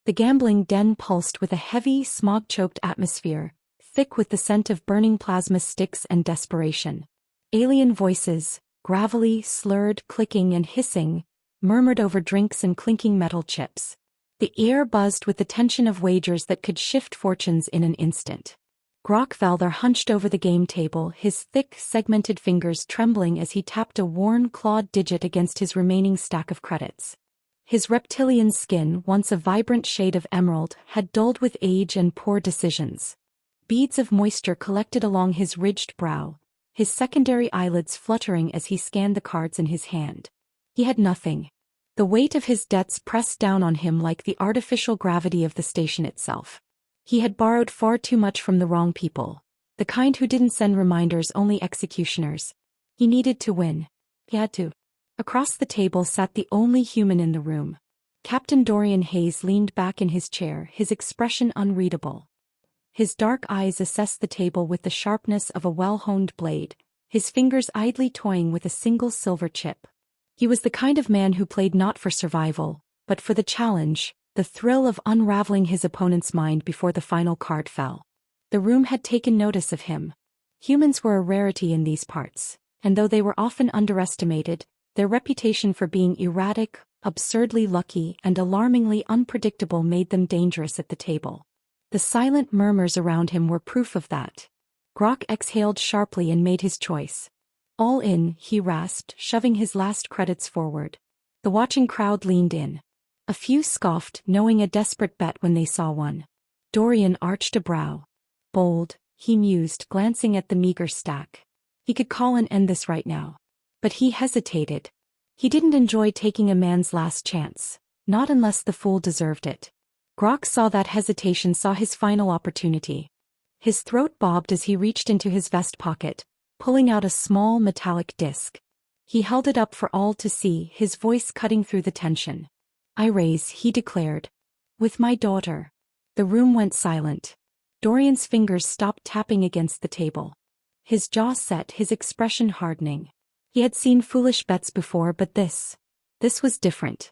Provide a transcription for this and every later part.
The gambling den pulsed with a heavy, smog-choked atmosphere, thick with the scent of burning plasma sticks and desperation. Alien voices, gravelly, slurred, clicking and hissing, murmured over drinks and clinking metal chips. The air buzzed with the tension of wagers that could shift fortunes in an instant. Grok Valther hunched over the game table, his thick, segmented fingers trembling as he tapped a worn, clawed digit against his remaining stack of credits. His reptilian skin, once a vibrant shade of emerald, had dulled with age and poor decisions. Beads of moisture collected along his ridged brow, his secondary eyelids fluttering as he scanned the cards in his hand. He had nothing. The weight of his debts pressed down on him like the artificial gravity of the station itself. He had borrowed far too much from the wrong people, the kind who didn't send reminders, only executioners. He needed to win. He had to. Across the table sat the only human in the room. Captain Dorian Hayes leaned back in his chair, his expression unreadable. His dark eyes assessed the table with the sharpness of a well-honed blade, his fingers idly toying with a single silver chip. He was the kind of man who played not for survival, but for the challenge, the thrill of unraveling his opponent's mind before the final card fell. The room had taken notice of him. Humans were a rarity in these parts, and though they were often underestimated, their reputation for being erratic, absurdly lucky, and alarmingly unpredictable made them dangerous at the table. The silent murmurs around him were proof of that. Grok exhaled sharply and made his choice. All in, he rasped, shoving his last credits forward. The watching crowd leaned in. A few scoffed, knowing a desperate bet when they saw one. Dorian arched a brow. Bold, he mused, glancing at the meager stack. He could call an end this right now. But he hesitated. He didn't enjoy taking a man's last chance, not unless the fool deserved it. Grok saw that hesitation, saw his final opportunity. His throat bobbed as he reached into his vest pocket, pulling out a small metallic disc. He held it up for all to see, his voice cutting through the tension. "I raise," he declared. "With my daughter." The room went silent. Dorian's fingers stopped tapping against the table. His jaw set, his expression hardening. He had seen foolish bets before, but this was different.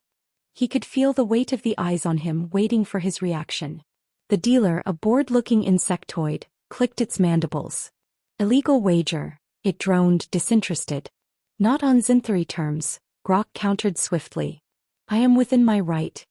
He could feel the weight of the eyes on him, waiting for his reaction. The dealer, a bored-looking insectoid, clicked its mandibles. "Illegal wager," it droned, disinterested. "Not on Zinthari terms," Grok countered swiftly. "I am within my right."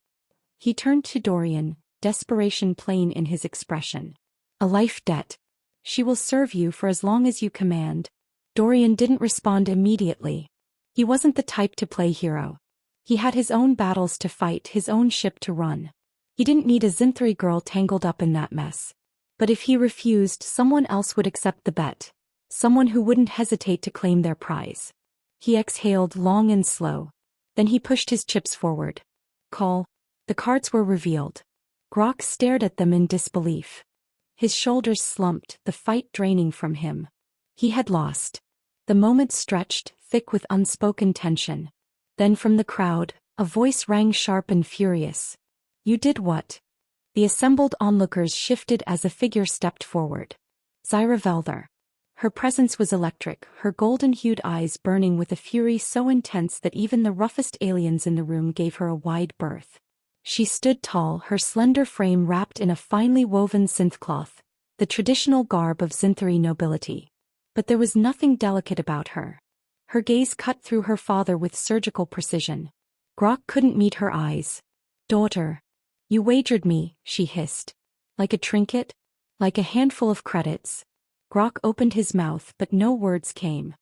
He turned to Dorian, desperation plain in his expression. "A life debt. She will serve you for as long as you command." Dorian didn't respond immediately. He wasn't the type to play hero. He had his own battles to fight, his own ship to run. He didn't need a Zinthari girl tangled up in that mess. But if he refused, someone else would accept the bet. Someone who wouldn't hesitate to claim their prize. He exhaled long and slow. Then he pushed his chips forward. Call. The cards were revealed. Grok stared at them in disbelief. His shoulders slumped, the fight draining from him. He had lost. The moment stretched, thick with unspoken tension. Then from the crowd, a voice rang sharp and furious. "You did what?" The assembled onlookers shifted as a figure stepped forward. Zyra Valther. Her presence was electric, her golden-hued eyes burning with a fury so intense that even the roughest aliens in the room gave her a wide berth. She stood tall, her slender frame wrapped in a finely woven synthcloth, the traditional garb of Zinthari nobility. But there was nothing delicate about her. Her gaze cut through her father with surgical precision. Grok couldn't meet her eyes. "Daughter. You wagered me," she hissed. "Like a trinket? Like a handful of credits?" Grok opened his mouth, but no words came.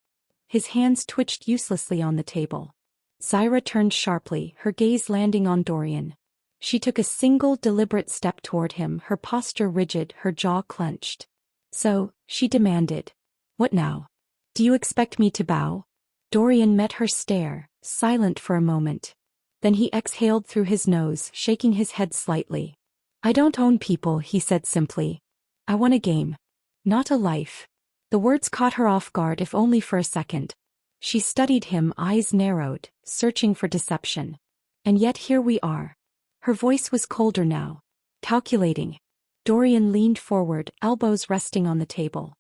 His hands twitched uselessly on the table. Zyra turned sharply, her gaze landing on Dorian. She took a single deliberate step toward him, her posture rigid, her jaw clenched. "So," she demanded. "What now? Do you expect me to bow?" Dorian met her stare, silent for a moment. Then he exhaled through his nose, shaking his head slightly. "I don't own people," he said simply. "I want a game. Not a life." The words caught her off guard, if only for a second. She studied him, eyes narrowed, searching for deception. "And yet here we are." Her voice was colder now. "Calculating." Dorian leaned forward, elbows resting on the table.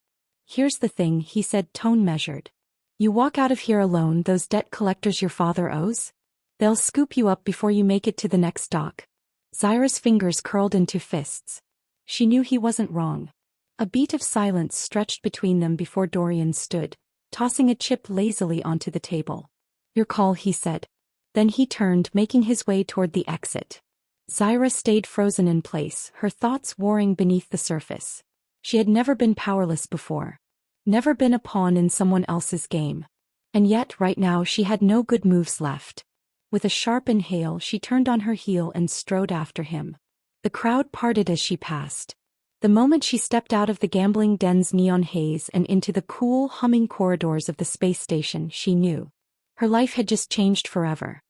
"Here's the thing," he said, tone measured. "You walk out of here alone, those debt collectors your father owes? They'll scoop you up before you make it to the next dock. Zyra's fingers curled into fists. She knew he wasn't wrong. A beat of silence stretched between them before Dorian stood, tossing a chip lazily onto the table. "Your call," he said. Then he turned, making his way toward the exit. Zyra stayed frozen in place, her thoughts warring beneath the surface. She had never been powerless before. Never been a pawn in someone else's game. And yet right now she had no good moves left. With a sharp inhale she turned on her heel and strode after him. The crowd parted as she passed. The moment she stepped out of the gambling den's neon haze and into the cool, humming corridors of the space station, she knew. Her life had just changed forever.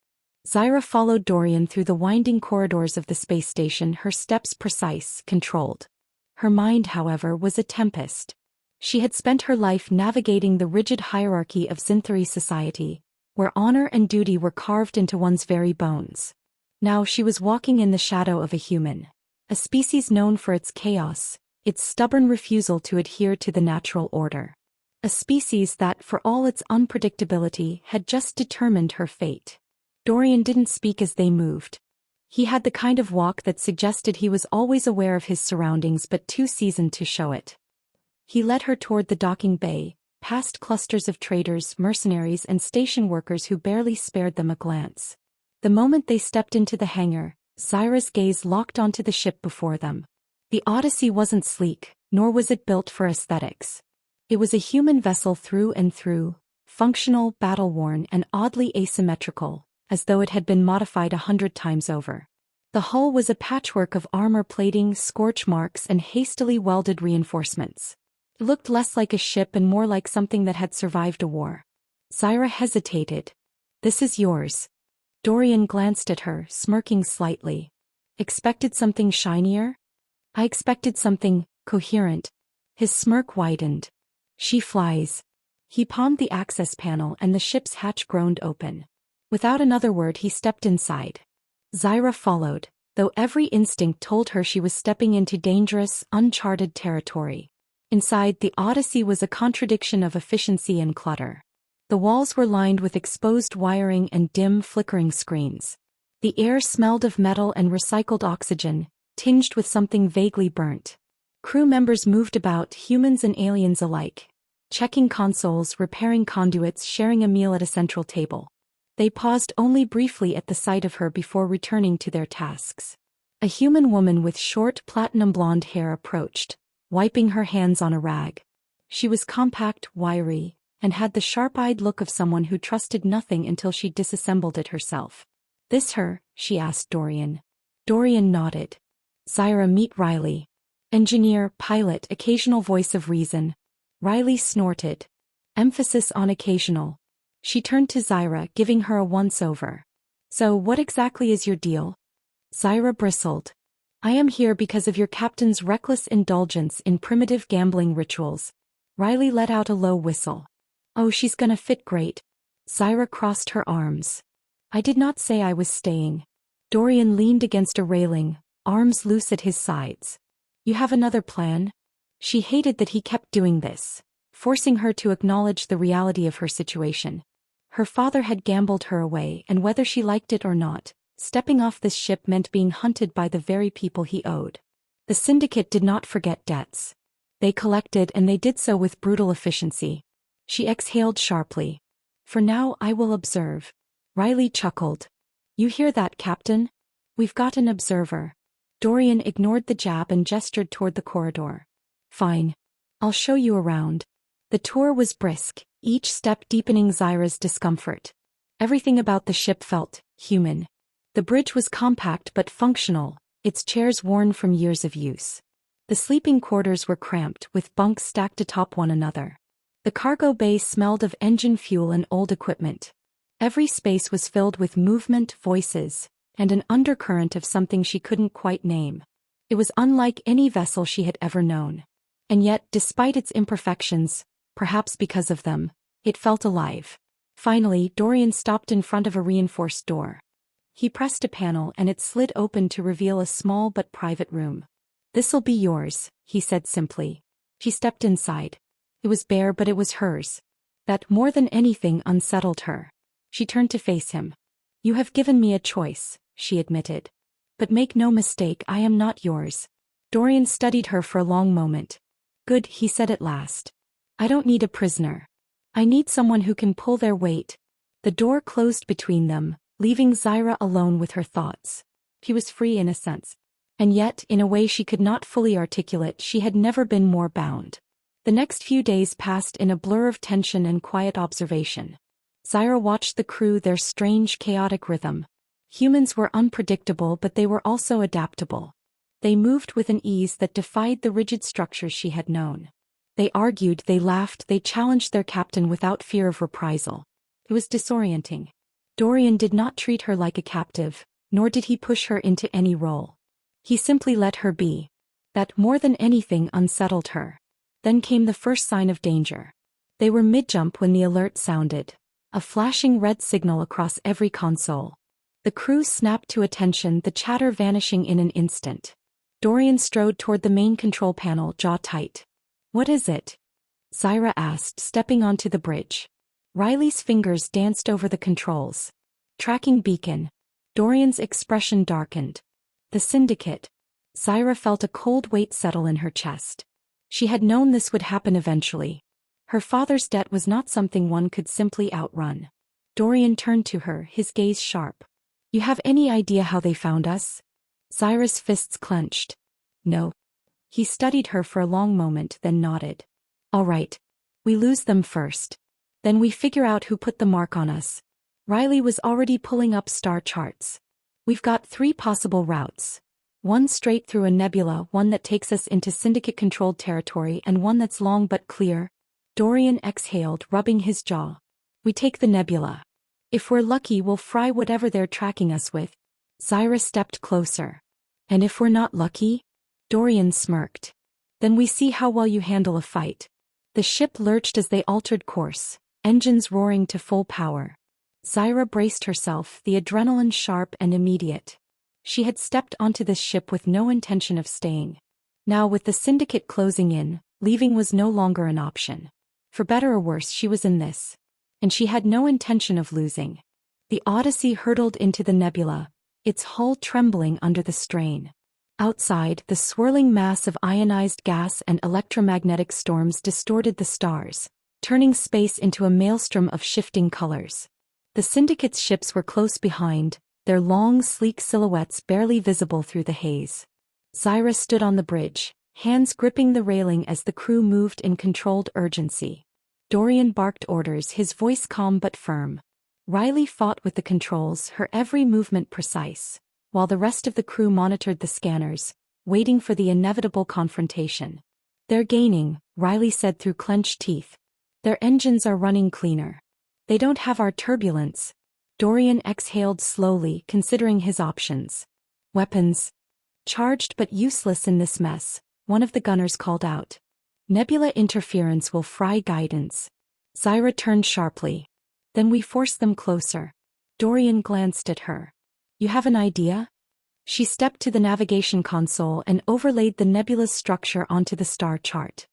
Zyra followed Dorian through the winding corridors of the space station, her steps precise, controlled. Her mind, however, was a tempest. She had spent her life navigating the rigid hierarchy of Zinthari society, where honor and duty were carved into one's very bones. Now she was walking in the shadow of a human. A species known for its chaos, its stubborn refusal to adhere to the natural order. A species that, for all its unpredictability, had just determined her fate. Dorian didn't speak as they moved. He had the kind of walk that suggested he was always aware of his surroundings but too seasoned to show it. He led her toward the docking bay, past clusters of traders, mercenaries, and station workers who barely spared them a glance. The moment they stepped into the hangar, Zyra's gaze locked onto the ship before them. The Odyssey wasn't sleek, nor was it built for aesthetics. It was a human vessel through and through, functional, battle-worn, and oddly asymmetrical, as though it had been modified 100 times over. The hull was a patchwork of armor plating, scorch marks, and hastily welded reinforcements. It looked less like a ship and more like something that had survived a war. Zyra hesitated. "This is yours." Dorian glanced at her, smirking slightly. "Expected something shinier?" "I expected something coherent." His smirk widened. "She flies." He palmed the access panel and the ship's hatch groaned open. Without another word he stepped inside. Zyra followed, though every instinct told her she was stepping into dangerous, uncharted territory. Inside, the Odyssey was a contradiction of efficiency and clutter. The walls were lined with exposed wiring and dim, flickering screens. The air smelled of metal and recycled oxygen, tinged with something vaguely burnt. Crew members moved about, humans and aliens alike, checking consoles, repairing conduits, sharing a meal at a central table. They paused only briefly at the sight of her before returning to their tasks. A human woman with short, platinum blonde hair approached, wiping her hands on a rag. She was compact, wiry, and had the sharp-eyed look of someone who trusted nothing until she disassembled it herself. "This her?" she asked Dorian. Dorian nodded. "Zyra, meet Riley." Engineer, pilot, occasional voice of reason. Riley snorted. Emphasis on occasional. She turned to Zyra, giving her a once-over. "So what exactly is your deal?" Zyra bristled. "I am here because of your captain's reckless indulgence in primitive gambling rituals." Riley let out a low whistle. "Oh, she's gonna fit great." Zyra crossed her arms. "I did not say I was staying." Dorian leaned against a railing, arms loose at his sides. "You have another plan?" She hated that he kept doing this, forcing her to acknowledge the reality of her situation. Her father had gambled her away, and whether she liked it or not, stepping off this ship meant being hunted by the very people he owed. The syndicate did not forget debts. They collected, and they did so with brutal efficiency. She exhaled sharply. "For now I will observe." Riley chuckled. "You hear that, Captain? We've got an observer." Dorian ignored the jab and gestured toward the corridor. "Fine. I'll show you around." The tour was brisk, each step deepening Zyra's discomfort. Everything about the ship felt human. The bridge was compact but functional, its chairs worn from years of use. The sleeping quarters were cramped, with bunks stacked atop one another. The cargo bay smelled of engine fuel and old equipment. Every space was filled with movement, voices, and an undercurrent of something she couldn't quite name. It was unlike any vessel she had ever known. And yet, despite its imperfections, perhaps because of them, it felt alive. Finally, Dorian stopped in front of a reinforced door. He pressed a panel and it slid open to reveal a small but private room. "This'll be yours," he said simply. She stepped inside. It was bare, but it was hers. That, more than anything, unsettled her. She turned to face him. "You have given me a choice," she admitted. But make no mistake, I am not yours. Dorian studied her for a long moment. Good, he said at last. I don't need a prisoner. I need someone who can pull their weight. The door closed between them, leaving Zyra alone with her thoughts. He was free in a sense. And yet, in a way she could not fully articulate, she had never been more bound. The next few days passed in a blur of tension and quiet observation. Zyra watched the crew, their strange, chaotic rhythm. Humans were unpredictable, but they were also adaptable. They moved with an ease that defied the rigid structures she had known. They argued, they laughed, they challenged their captain without fear of reprisal. It was disorienting. Dorian did not treat her like a captive, nor did he push her into any role. He simply let her be. That, more than anything, unsettled her. Then came the first sign of danger. They were mid-jump when the alert sounded, a flashing red signal across every console. The crew snapped to attention, the chatter vanishing in an instant. Dorian strode toward the main control panel, jaw tight. What is it? Zyra asked, stepping onto the bridge. Riley's fingers danced over the controls. Tracking beacon. Dorian's expression darkened. The Syndicate. Zyra felt a cold weight settle in her chest. She had known this would happen eventually. Her father's debt was not something one could simply outrun. Dorian turned to her, his gaze sharp. You have any idea how they found us? Zyra's fists clenched. No. He studied her for a long moment, then nodded. All right. We lose them first. Then we figure out who put the mark on us. Riley was already pulling up star charts. We've got 3 possible routes. One straight through a nebula, one that takes us into Syndicate-controlled territory, and one that's long but clear. Dorian exhaled, rubbing his jaw. We take the nebula. If we're lucky, we'll fry whatever they're tracking us with. Zyra stepped closer. And if we're not lucky? Dorian smirked. Then we see how well you handle a fight. The ship lurched as they altered course, engines roaring to full power. Zyra braced herself, the adrenaline sharp and immediate. She had stepped onto this ship with no intention of staying. Now, with the Syndicate closing in, leaving was no longer an option. For better or worse, she was in this. And she had no intention of losing. The Odyssey hurtled into the nebula, its hull trembling under the strain. Outside, the swirling mass of ionized gas and electromagnetic storms distorted the stars, turning space into a maelstrom of shifting colors. The Syndicate's ships were close behind, their long, sleek silhouettes barely visible through the haze. Zyra stood on the bridge, hands gripping the railing as the crew moved in controlled urgency. Dorian barked orders, his voice calm but firm. Riley fought with the controls, her every movement precise, while the rest of the crew monitored the scanners, waiting for the inevitable confrontation. They're gaining, Riley said through clenched teeth. Their engines are running cleaner. They don't have our turbulence. Dorian exhaled slowly, considering his options. Weapons. Charged but useless in this mess, one of the gunners called out. Nebula interference will fry guidance. Zyra turned sharply. Then we force them closer. Dorian glanced at her. You have an idea? She stepped to the navigation console and overlaid the nebula's structure onto the star chart.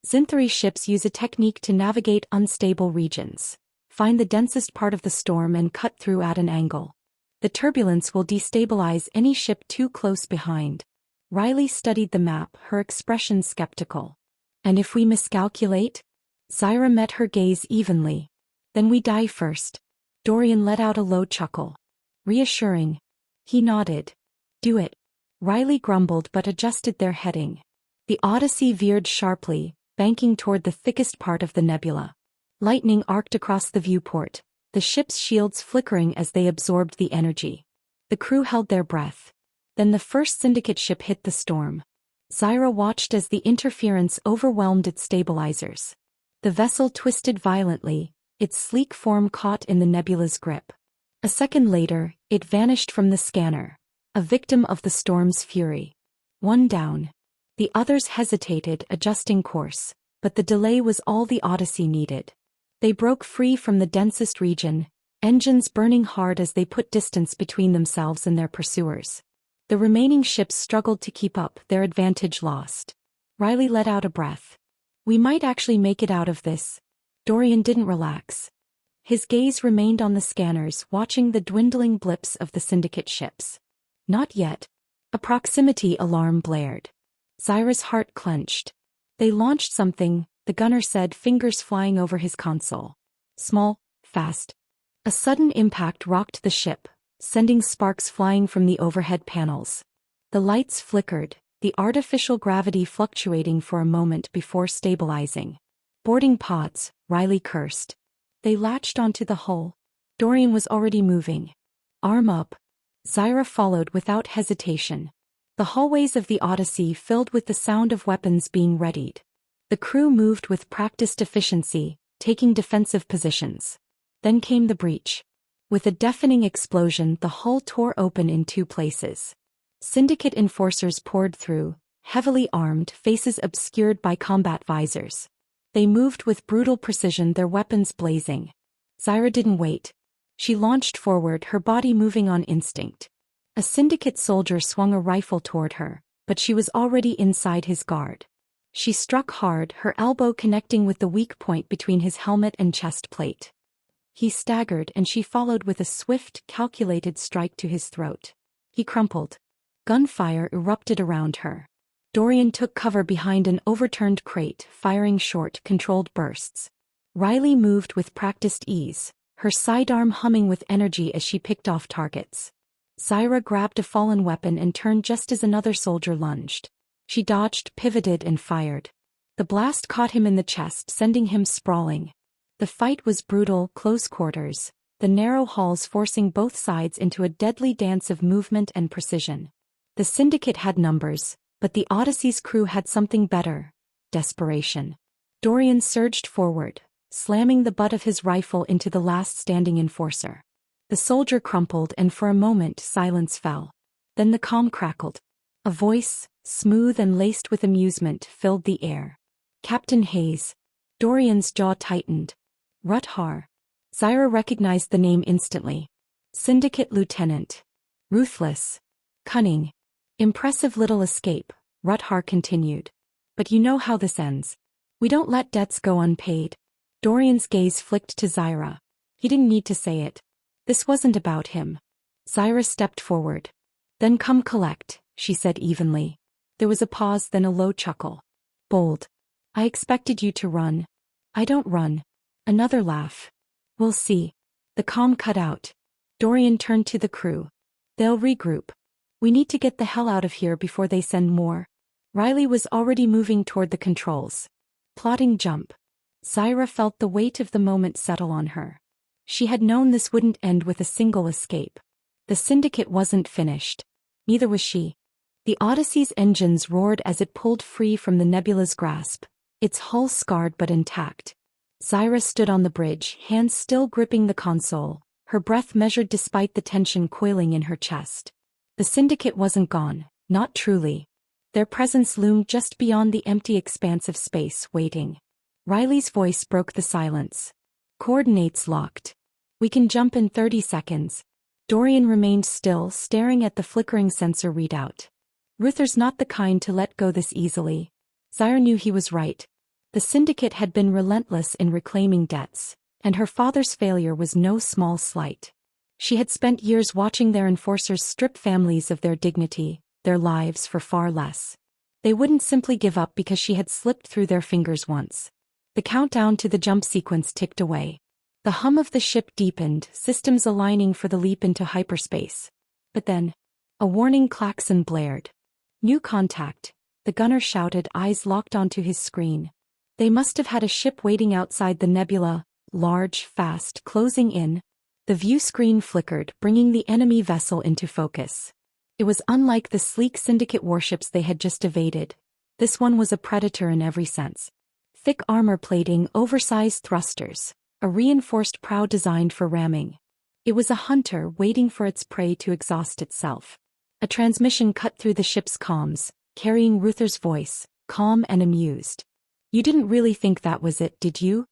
Zinthari ships use a technique to navigate unstable regions. Find the densest part of the storm and cut through at an angle. The turbulence will destabilize any ship too close behind. Riley studied the map, her expression skeptical. And if we miscalculate? Zyra met her gaze evenly. Then we die first. Dorian let out a low chuckle. Reassuring. He nodded. Do it. Riley grumbled but adjusted their heading. The Odyssey veered sharply, banking toward the thickest part of the nebula. Lightning arced across the viewport, the ship's shields flickering as they absorbed the energy. The crew held their breath. Then the first Syndicate ship hit the storm. Zyra watched as the interference overwhelmed its stabilizers. The vessel twisted violently, its sleek form caught in the nebula's grip. A second later, it vanished from the scanner, a victim of the storm's fury. One down. The others hesitated, adjusting course, but the delay was all the Odyssey needed. They broke free from the densest region, engines burning hard as they put distance between themselves and their pursuers. The remaining ships struggled to keep up, their advantage lost. Riley let out a breath. We might actually make it out of this. Dorian didn't relax. His gaze remained on the scanners, watching the dwindling blips of the Syndicate ships. Not yet. A proximity alarm blared. Zyra's heart clenched. They launched something, the gunner said, fingers flying over his console. Small, fast. A sudden impact rocked the ship, sending sparks flying from the overhead panels. The lights flickered, the artificial gravity fluctuating for a moment before stabilizing. Boarding pods, Riley cursed. They latched onto the hull. Dorian was already moving. Arm up. Zyra followed without hesitation. The hallways of the Odyssey filled with the sound of weapons being readied. The crew moved with practiced efficiency, taking defensive positions. Then came the breach. With a deafening explosion, the hull tore open in two places. Syndicate enforcers poured through, heavily armed, faces obscured by combat visors. They moved with brutal precision, their weapons blazing. Zyra didn't wait. She launched forward, her body moving on instinct. A Syndicate soldier swung a rifle toward her, but she was already inside his guard. She struck hard, her elbow connecting with the weak point between his helmet and chest plate. He staggered and she followed with a swift, calculated strike to his throat. He crumpled. Gunfire erupted around her. Dorian took cover behind an overturned crate, firing short, controlled bursts. Riley moved with practiced ease, her sidearm humming with energy as she picked off targets. Zyra grabbed a fallen weapon and turned just as another soldier lunged. She dodged, pivoted, and fired. The blast caught him in the chest, sending him sprawling. The fight was brutal, close quarters, the narrow halls forcing both sides into a deadly dance of movement and precision. The Syndicate had numbers, but the Odyssey's crew had something better: desperation. Dorian surged forward, slamming the butt of his rifle into the last standing enforcer. The soldier crumpled and for a moment silence fell. Then the comm crackled. A voice, smooth and laced with amusement, filled the air. Captain Hayes. Dorian's jaw tightened. Ruthar. Zyra recognized the name instantly. Syndicate Lieutenant. Ruthless. Cunning. Impressive little escape, Ruthar continued. But you know how this ends. We don't let debts go unpaid. Dorian's gaze flicked to Zyra. He didn't need to say it. This wasn't about him. Zyra stepped forward. Then come collect, she said evenly. There was a pause, then a low chuckle. Bold. I expected you to run. I don't run. Another laugh. We'll see. The comm cut out. Dorian turned to the crew. They'll regroup. We need to get the hell out of here before they send more. Riley was already moving toward the controls. Plotting jump. Zyra felt the weight of the moment settle on her. She had known this wouldn't end with a single escape. The Syndicate wasn't finished. Neither was she. The Odyssey's engines roared as it pulled free from the nebula's grasp, its hull scarred but intact. Zyra stood on the bridge, hands still gripping the console, her breath measured despite the tension coiling in her chest. The Syndicate wasn't gone, not truly. Their presence loomed just beyond the empty expanse of space, waiting. Riley's voice broke the silence. Coordinates locked. We can jump in 30 seconds. Dorian remained still, staring at the flickering sensor readout. Ruther's not the kind to let go this easily. Zyra knew he was right. The Syndicate had been relentless in reclaiming debts, and her father's failure was no small slight. She had spent years watching their enforcers strip families of their dignity, their lives, for far less. They wouldn't simply give up because she had slipped through their fingers once. The countdown to the jump sequence ticked away. The hum of the ship deepened, systems aligning for the leap into hyperspace. But then, a warning klaxon blared. New contact, the gunner shouted, eyes locked onto his screen. They must have had a ship waiting outside the nebula, large, fast, closing in. The view screen flickered, bringing the enemy vessel into focus. It was unlike the sleek Syndicate warships they had just evaded. This one was a predator in every sense. Thick armor plating, oversized thrusters, a reinforced prow designed for ramming. It was a hunter waiting for its prey to exhaust itself. A transmission cut through the ship's comms, carrying Ruther's voice, calm and amused. You didn't really think that was it, did you?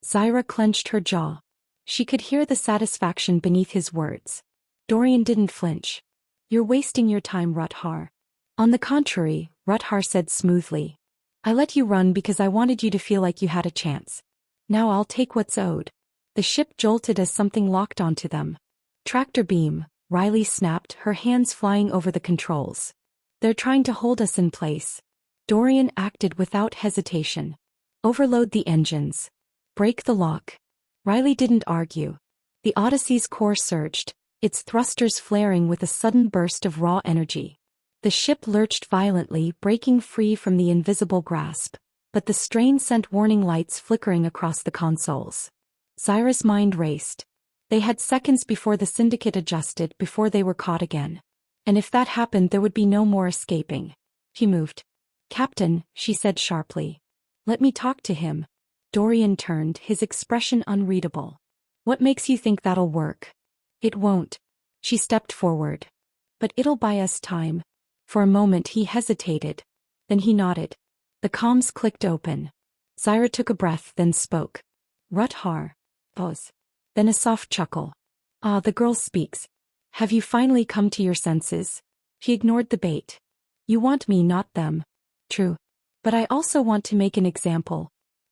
Zyra clenched her jaw. She could hear the satisfaction beneath his words. Dorian didn't flinch. You're wasting your time, Ruthar. On the contrary, Ruthar said smoothly. I let you run because I wanted you to feel like you had a chance. Now I'll take what's owed. The ship jolted as something locked onto them. Tractor beam, Riley snapped, her hands flying over the controls. They're trying to hold us in place. Dorian acted without hesitation. Overload the engines. Break the lock. Riley didn't argue. The Odyssey's core surged, its thrusters flaring with a sudden burst of raw energy. The ship lurched violently, breaking free from the invisible grasp, but the strain sent warning lights flickering across the consoles. Zyra's mind raced. They had seconds before the Syndicate adjusted, before they were caught again. And if that happened, there would be no more escaping. He moved. "Captain," she said sharply. "Let me talk to him." Dorian turned, his expression unreadable. "What makes you think that'll work?" "It won't." She stepped forward. "But it'll buy us time." For a moment he hesitated. Then he nodded. The comms clicked open. Zyra took a breath, then spoke. "Ruthar." Pause. Then a soft chuckle. "Ah, the girl speaks. Have you finally come to your senses?" He ignored the bait. "You want me, not them." "True. But I also want to make an example."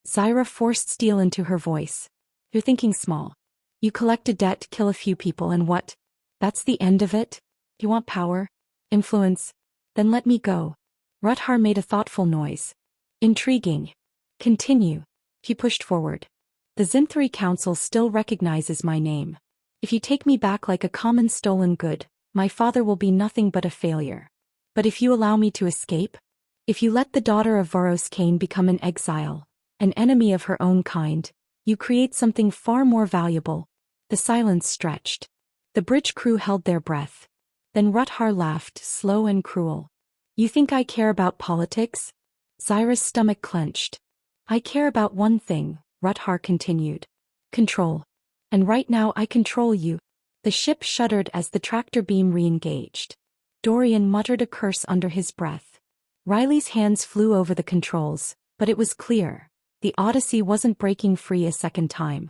Zyra forced steel into her voice. "You're thinking small. You collect a debt, kill a few people, and what? That's the end of it? You want power? Influence? Then let me go." Ruthar made a thoughtful noise. "Intriguing. Continue." He pushed forward. "The Zinthri Council still recognizes my name. If you take me back like a common stolen good, my father will be nothing but a failure. But if you allow me to escape, if you let the daughter of Varos Kane become an exile, an enemy of her own kind, you create something far more valuable." The silence stretched. The bridge crew held their breath. Then Ruthar laughed, slow and cruel. "You think I care about politics?" Zyra's stomach clenched. "I care about one thing," Ruthar continued. "Control. And right now I control you." The ship shuddered as the tractor beam re-engaged. Dorian muttered a curse under his breath. Riley's hands flew over the controls, but it was clear. The Odyssey wasn't breaking free a second time.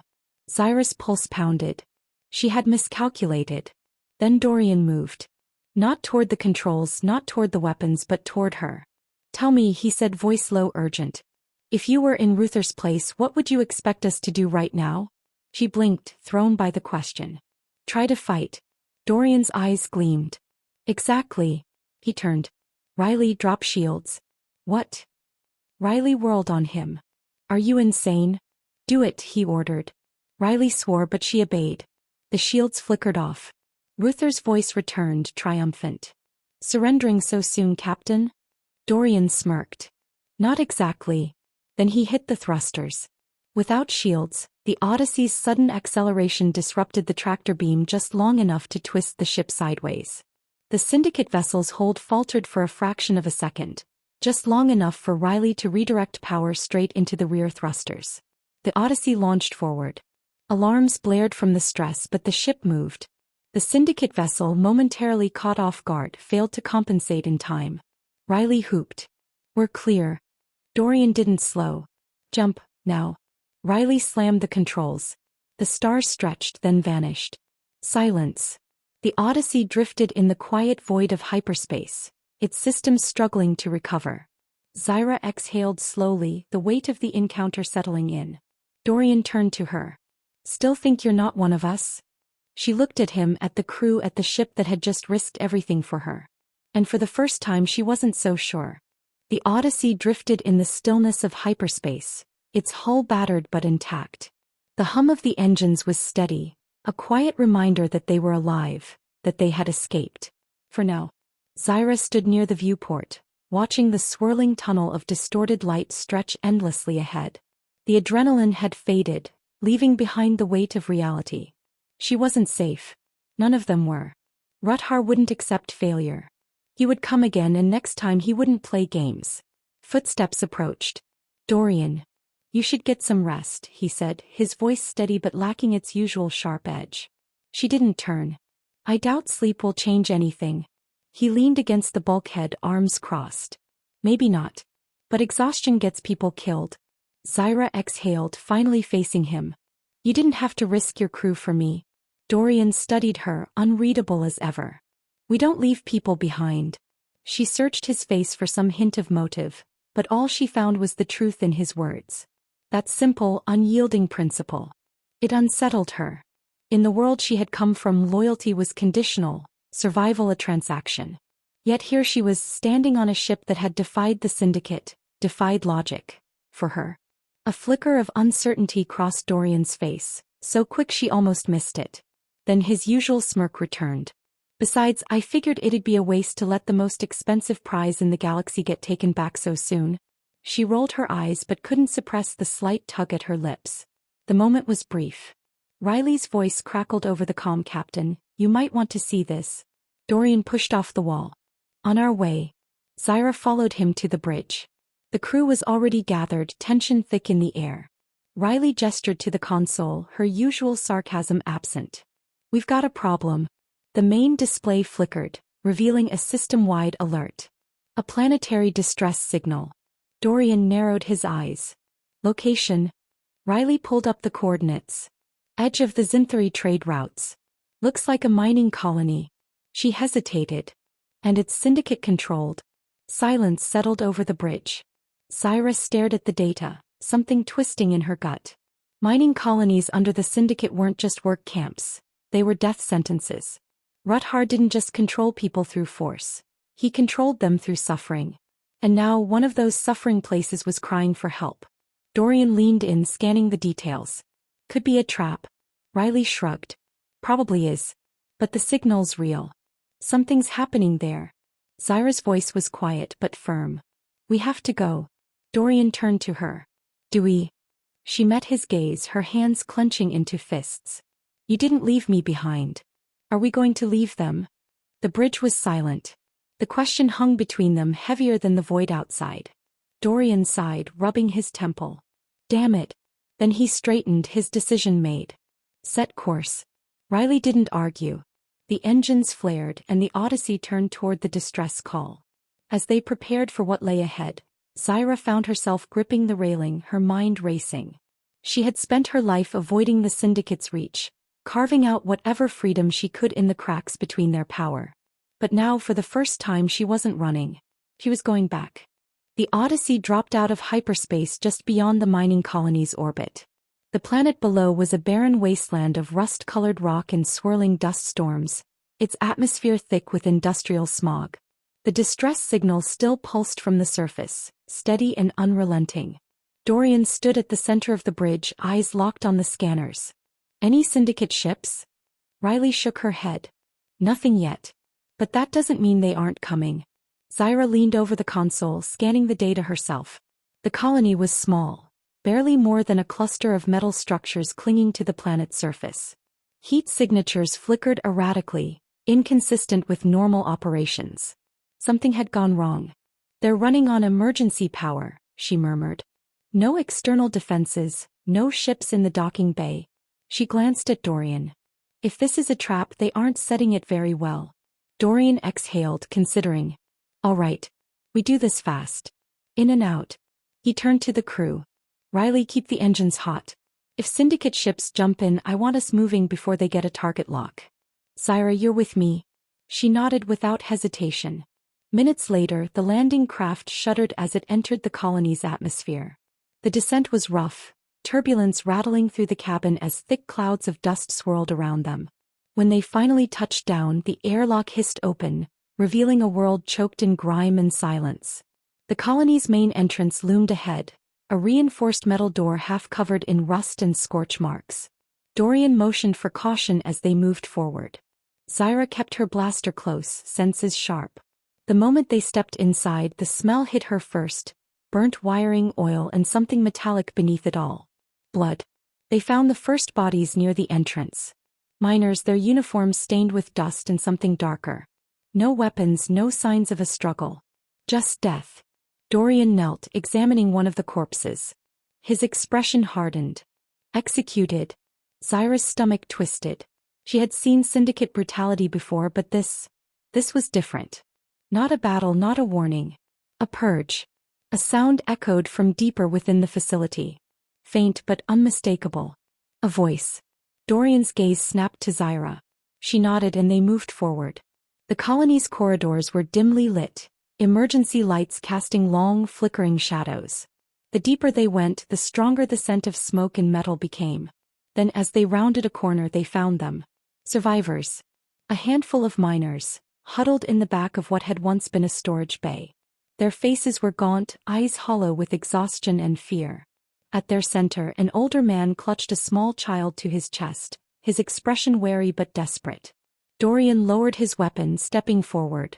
Zyra's pulse pounded. She had miscalculated. Then Dorian moved. Not toward the controls, not toward the weapons, but toward her. "Tell me," he said, voice low, urgent. "If you were in Ruther's place, what would you expect us to do right now?" She blinked, thrown by the question. "Try to fight." Dorian's eyes gleamed. "Exactly." He turned. "Riley, drop shields." "What?" Riley whirled on him. "Are you insane?" "Do it," he ordered. Riley swore, but she obeyed. The shields flickered off. Ruther's voice returned, triumphant. "Surrendering so soon, Captain?" Dorian smirked. "Not exactly." Then he hit the thrusters. Without shields, the Odyssey's sudden acceleration disrupted the tractor beam just long enough to twist the ship sideways. The Syndicate vessel's hold faltered for a fraction of a second, just long enough for Riley to redirect power straight into the rear thrusters. The Odyssey launched forward. Alarms blared from the stress, but the ship moved. The Syndicate vessel, momentarily caught off guard, failed to compensate in time. Riley whooped. "We're clear." Dorian didn't slow. "Jump, now." Riley slammed the controls. The stars stretched, then vanished. Silence. The Odyssey drifted in the quiet void of hyperspace, its systems struggling to recover. Zyra exhaled slowly, the weight of the encounter settling in. Dorian turned to her. "Still think you're not one of us?" She looked at him, at the crew, at the ship that had just risked everything for her. And for the first time she wasn't so sure. The Odyssey drifted in the stillness of hyperspace, its hull battered but intact. The hum of the engines was steady, a quiet reminder that they were alive, that they had escaped. For now. Zyra stood near the viewport, watching the swirling tunnel of distorted light stretch endlessly ahead. The adrenaline had faded, leaving behind the weight of reality. She wasn't safe. None of them were. Ruthar wouldn't accept failure. He would come again, and next time he wouldn't play games. Footsteps approached. "Dorian. You should get some rest," he said, his voice steady but lacking its usual sharp edge. She didn't turn. "I doubt sleep will change anything." He leaned against the bulkhead, arms crossed. "Maybe not. But exhaustion gets people killed." Zyra exhaled, finally facing him. "You didn't have to risk your crew for me." Dorian studied her, unreadable as ever. "We don't leave people behind." She searched his face for some hint of motive, but all she found was the truth in his words. That simple, unyielding principle. It unsettled her. In the world she had come from, loyalty was conditional, survival a transaction. Yet here she was, standing on a ship that had defied the syndicate, defied logic. For her. A flicker of uncertainty crossed Dorian's face, so quick she almost missed it. Then his usual smirk returned. Besides, I figured it'd be a waste to let the most expensive prize in the galaxy get taken back so soon. She rolled her eyes but couldn't suppress the slight tug at her lips. The moment was brief. Riley's voice crackled over the comm. Captain, you might want to see this. Dorian pushed off the wall. On our way. Zyra followed him to the bridge. The crew was already gathered, tension thick in the air. Riley gestured to the console, her usual sarcasm absent. We've got a problem. The main display flickered, revealing a system-wide alert. A planetary distress signal. Dorian narrowed his eyes. Location. Riley pulled up the coordinates. Edge of the Zinthari trade routes. Looks like a mining colony. She hesitated. And it's syndicate-controlled. Silence settled over the bridge. Zyra stared at the data, something twisting in her gut. Mining colonies under the syndicate weren't just work camps. They were death sentences. Ruthar didn't just control people through force. He controlled them through suffering. And now one of those suffering places was crying for help. Dorian leaned in, scanning the details. Could be a trap. Riley shrugged. Probably is. But the signal's real. Something's happening there. Zyra's voice was quiet but firm. We have to go. Dorian turned to her. Do we? She met his gaze, her hands clenching into fists. You didn't leave me behind. Are we going to leave them? The bridge was silent. The question hung between them, heavier than the void outside. Dorian sighed, rubbing his temple. Damn it. Then he straightened, his decision made. Set course. Riley didn't argue. The engines flared and the Odyssey turned toward the distress call. As they prepared for what lay ahead, Zyra found herself gripping the railing, her mind racing. She had spent her life avoiding the syndicate's reach, carving out whatever freedom she could in the cracks between their power. But now for the first time she wasn't running. She was going back. The Odyssey dropped out of hyperspace just beyond the mining colony's orbit. The planet below was a barren wasteland of rust-colored rock and swirling dust storms, its atmosphere thick with industrial smog. The distress signal still pulsed from the surface, steady and unrelenting. Dorian stood at the center of the bridge, eyes locked on the scanners. Any syndicate ships? Riley shook her head. Nothing yet. But that doesn't mean they aren't coming. Zyra leaned over the console, scanning the data herself. The colony was small, barely more than a cluster of metal structures clinging to the planet's surface. Heat signatures flickered erratically, inconsistent with normal operations. Something had gone wrong. They're running on emergency power, she murmured. No external defenses, no ships in the docking bay. She glanced at Dorian. If this is a trap, they aren't setting it very well. Dorian exhaled, considering. All right. We do this fast. In and out. He turned to the crew. Riley, keep the engines hot. If syndicate ships jump in, I want us moving before they get a target lock. Zyra, you're with me. She nodded without hesitation. Minutes later, the landing craft shuddered as it entered the colony's atmosphere. The descent was rough, turbulence rattling through the cabin as thick clouds of dust swirled around them. When they finally touched down, the airlock hissed open, revealing a world choked in grime and silence. The colony's main entrance loomed ahead, a reinforced metal door half covered in rust and scorch marks. Dorian motioned for caution as they moved forward. Zyra kept her blaster close, senses sharp. The moment they stepped inside, the smell hit her first, burnt wiring, oil, and something metallic beneath it all. Blood. They found the first bodies near the entrance. Miners, their uniforms stained with dust and something darker. No weapons, no signs of a struggle. Just death. Dorian knelt, examining one of the corpses. His expression hardened. Executed. Zyra's stomach twisted. She had seen syndicate brutality before, but this was different. Not a battle, not a warning. A purge. A sound echoed from deeper within the facility. Faint but unmistakable. A voice. Dorian's gaze snapped to Zyra. She nodded and they moved forward. The colony's corridors were dimly lit, emergency lights casting long, flickering shadows. The deeper they went, the stronger the scent of smoke and metal became. Then as they rounded a corner, they found them. Survivors. A handful of miners, huddled in the back of what had once been a storage bay. Their faces were gaunt, eyes hollow with exhaustion and fear. At their center, an older man clutched a small child to his chest, his expression wary but desperate. Dorian lowered his weapon, stepping forward.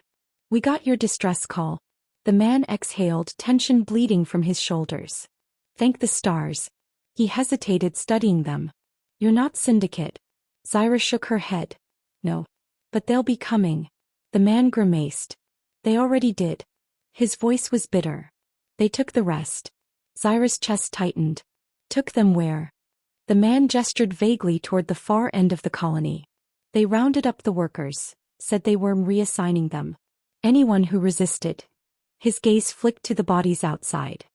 "We got your distress call." The man exhaled, tension bleeding from his shoulders. "Thank the stars." He hesitated, studying them. "You're not Syndicate." Zyra shook her head. "No. But they'll be coming." The man grimaced. "They already did." His voice was bitter. "They took the rest." Zyra's chest tightened. "Took them where?" The man gestured vaguely toward the far end of the colony. "They rounded up the workers, said they were reassigning them. Anyone who resisted." His gaze flicked to the bodies outside.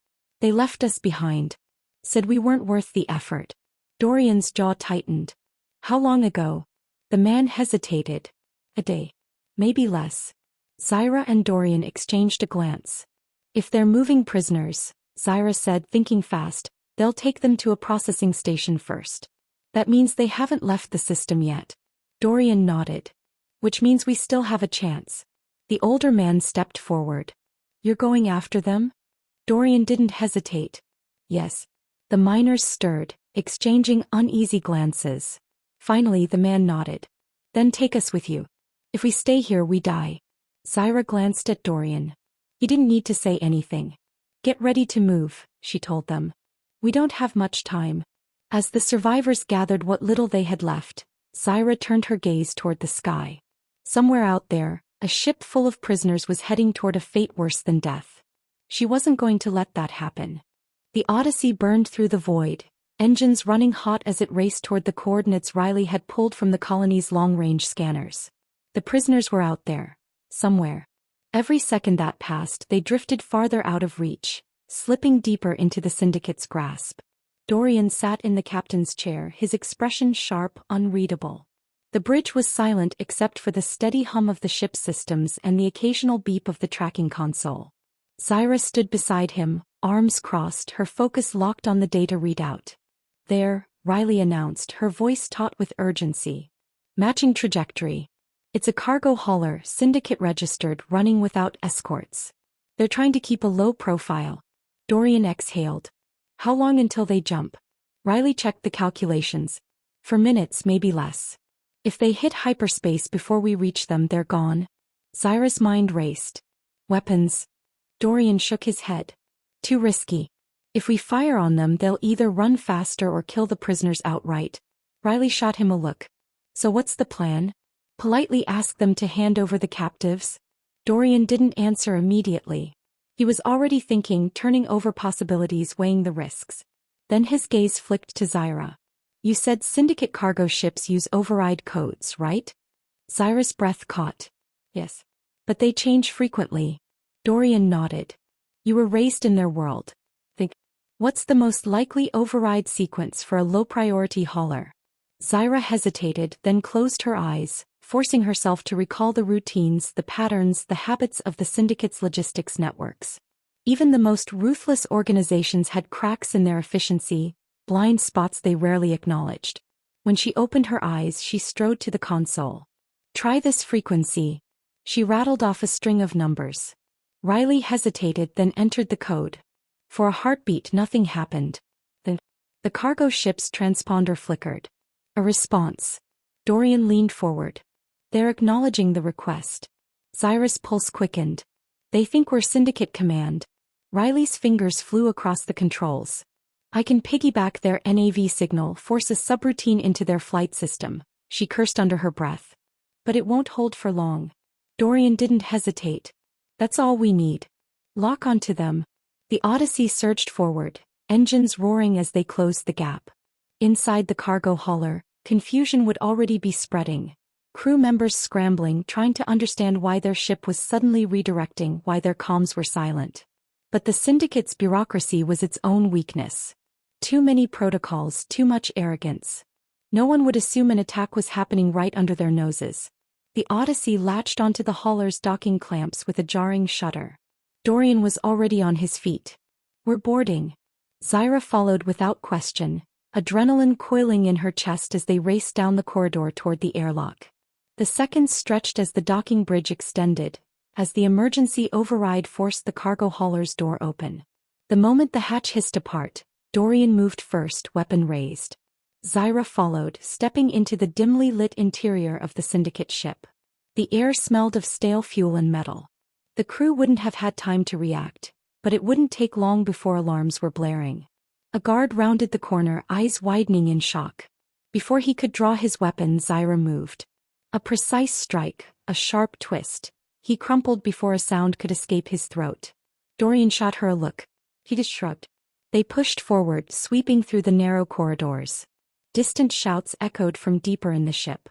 "They left us behind. Said we weren't worth the effort." Dorian's jaw tightened. "How long ago?" The man hesitated. "A day. Maybe less." Zyra and Dorian exchanged a glance. "If they're moving prisoners," Zyra said, thinking fast, "they'll take them to a processing station first. That means they haven't left the system yet." Dorian nodded. "Which means we still have a chance." The older man stepped forward. "You're going after them?" Dorian didn't hesitate. "Yes." The miners stirred, exchanging uneasy glances. Finally the man nodded. "Then take us with you. If we stay here we die." Zyra glanced at Dorian. He didn't need to say anything. "Get ready to move," she told them. "We don't have much time." As the survivors gathered what little they had left, Zyra turned her gaze toward the sky. Somewhere out there, a ship full of prisoners was heading toward a fate worse than death. She wasn't going to let that happen. The Odyssey burned through the void, engines running hot as it raced toward the coordinates Riley had pulled from the colony's long-range scanners. The prisoners were out there, somewhere. Every second that passed, they drifted farther out of reach, slipping deeper into the Syndicate's grasp. Dorian sat in the captain's chair, his expression sharp, unreadable. The bridge was silent except for the steady hum of the ship's systems and the occasional beep of the tracking console. Zyra stood beside him, arms crossed, her focus locked on the data readout. "There," Riley announced, her voice taut with urgency. "Matching trajectory. It's a cargo hauler, Syndicate registered, running without escorts. They're trying to keep a low profile." Dorian exhaled. "How long until they jump?" Riley checked the calculations. "For minutes, maybe less. If they hit hyperspace before we reach them, they're gone." Zyra's mind raced. "Weapons?" Dorian shook his head. "Too risky. If we fire on them, they'll either run faster or kill the prisoners outright." Riley shot him a look. "So what's the plan? Politely ask them to hand over the captives?" Dorian didn't answer immediately. He was already thinking, turning over possibilities, weighing the risks. Then his gaze flicked to Zyra. "You said Syndicate cargo ships use override codes, right?" Zyra's breath caught. "Yes. But they change frequently." Dorian nodded. "You were raised in their world. Think. What's the most likely override sequence for a low-priority hauler?" Zyra hesitated, then closed her eyes, forcing herself to recall the routines, the patterns, the habits of the Syndicate's logistics networks. Even the most ruthless organizations had cracks in their efficiency, blind spots they rarely acknowledged. When she opened her eyes, she strode to the console. "Try this frequency." She rattled off a string of numbers. Riley hesitated, then entered the code. For a heartbeat, nothing happened. The cargo ship's transponder flickered. A response. Dorian leaned forward. "They're acknowledging the request." Zyra's pulse quickened. "They think we're Syndicate command." Riley's fingers flew across the controls. "I can piggyback their NAV signal, force a subroutine into their flight system," she cursed under her breath. "But it won't hold for long." Dorian didn't hesitate. "That's all we need. Lock onto them." The Odyssey surged forward, engines roaring as they closed the gap. Inside the cargo hauler, confusion would already be spreading. Crew members scrambling, trying to understand why their ship was suddenly redirecting, why their comms were silent. But the Syndicate's bureaucracy was its own weakness. Too many protocols, too much arrogance. No one would assume an attack was happening right under their noses. The Odyssey latched onto the hauler's docking clamps with a jarring shudder. Dorian was already on his feet. "We're boarding." Zyra followed without question, adrenaline coiling in her chest as they raced down the corridor toward the airlock. The seconds stretched as the docking bridge extended, as the emergency override forced the cargo hauler's door open. The moment the hatch hissed apart, Dorian moved first, weapon raised. Zyra followed, stepping into the dimly lit interior of the Syndicate ship. The air smelled of stale fuel and metal. The crew wouldn't have had time to react, but it wouldn't take long before alarms were blaring. A guard rounded the corner, eyes widening in shock. Before he could draw his weapon, Zyra moved. A precise strike, a sharp twist. He crumpled before a sound could escape his throat. Dorian shot her a look. He just shrugged. They pushed forward, sweeping through the narrow corridors. Distant shouts echoed from deeper in the ship.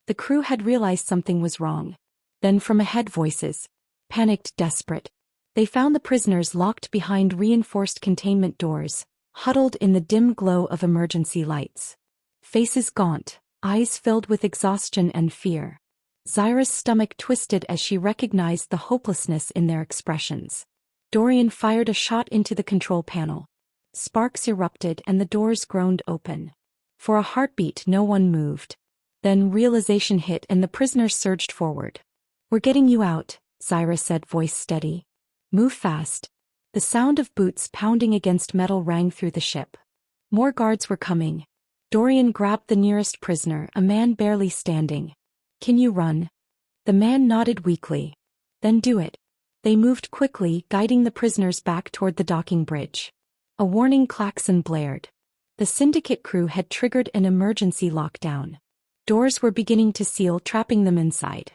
The crew had realized something was wrong. Then from ahead, voices. Panicked, desperate. They found the prisoners locked behind reinforced containment doors, huddled in the dim glow of emergency lights. Faces gaunt, eyes filled with exhaustion and fear. Zyra's stomach twisted as she recognized the hopelessness in their expressions. Dorian fired a shot into the control panel. Sparks erupted and the doors groaned open. For a heartbeat, no one moved. Then realization hit and the prisoners surged forward. "We're getting you out," Zyra said, voice steady. "Move fast." The sound of boots pounding against metal rang through the ship. More guards were coming. Dorian grabbed the nearest prisoner, a man barely standing. "Can you run?" The man nodded weakly. "Then do it." They moved quickly, guiding the prisoners back toward the docking bridge. A warning klaxon blared. The Syndicate crew had triggered an emergency lockdown. Doors were beginning to seal, trapping them inside.